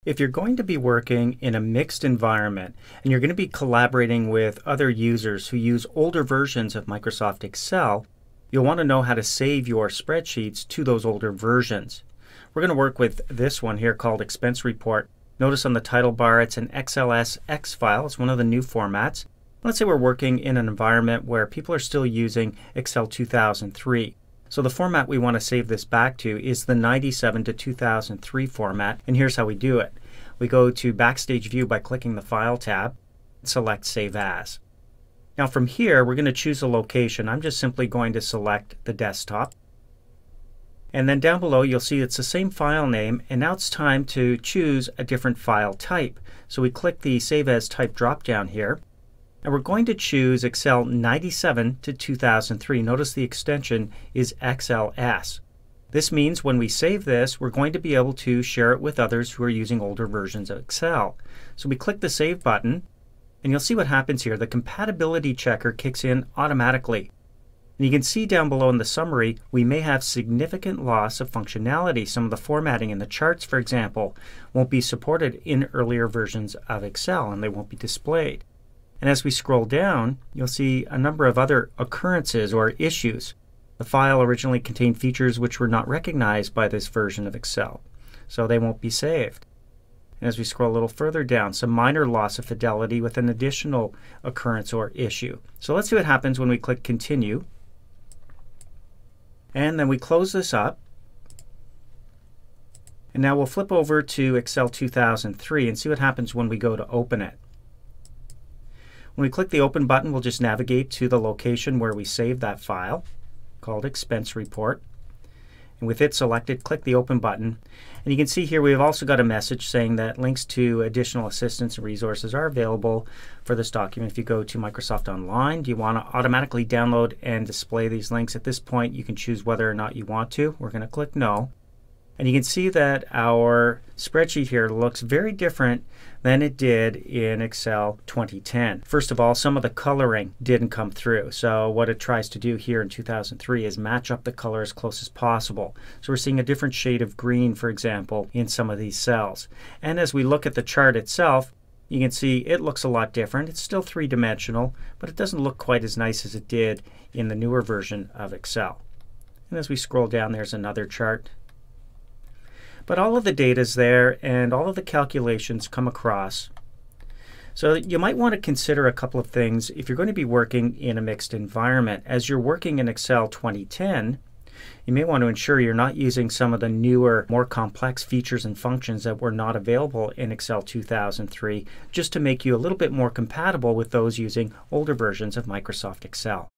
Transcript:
If you're going to be working in a mixed environment and you're going to be collaborating with other users who use older versions of Microsoft Excel, you'll want to know how to save your spreadsheets to those older versions. We're going to work with this one here called Expense Report. Notice on the title bar it's an XLSX file. It's one of the new formats. Let's say we're working in an environment where people are still using Excel 2003. So the format we want to save this back to is the 97 to 2003 format, and here's how we do it. We go to Backstage View by clicking the File tab, select Save As. Now from here we're going to choose a location. I'm just simply going to select the desktop. And then down below you'll see it's the same file name, and now it's time to choose a different file type. So we click the Save As Type drop down here. And we're going to choose Excel 97 to 2003. Notice the extension is XLS. This means when we save this, we're going to be able to share it with others who are using older versions of Excel. So we click the Save button, and you'll see what happens here. The compatibility checker kicks in automatically. And you can see down below in the summary, we may have significant loss of functionality. Some of the formatting in the charts, for example, won't be supported in earlier versions of Excel, and they won't be displayed. And as we scroll down, you'll see a number of other occurrences or issues. The file originally contained features which were not recognized by this version of Excel, so they won't be saved. And as we scroll a little further down, some minor loss of fidelity with an additional occurrence or issue. So let's see what happens when we click Continue. And then we close this up. And now we'll flip over to Excel 2003 and see what happens when we go to open it. When we click the Open button, we'll just navigate to the location where we saved that file, called Expense Report. And with it selected, click the Open button. And you can see here we've also got a message saying that links to additional assistance and resources are available for this document. If you go to Microsoft Online, do you want to automatically download and display these links? At this point, you can choose whether or not you want to. We're going to click No. And you can see that our spreadsheet here looks very different than it did in Excel 2010. First of all, some of the coloring didn't come through. So what it tries to do here in 2003 is match up the color as close as possible. So we're seeing a different shade of green, for example, in some of these cells. And as we look at the chart itself, you can see it looks a lot different. It's still three-dimensional, but it doesn't look quite as nice as it did in the newer version of Excel. And as we scroll down, there's another chart. But all of the data is there and all of the calculations come across. So you might want to consider a couple of things if you're going to be working in a mixed environment. As you're working in Excel 2010, you may want to ensure you're not using some of the newer, more complex features and functions that were not available in Excel 2003, just to make you a little bit more compatible with those using older versions of Microsoft Excel.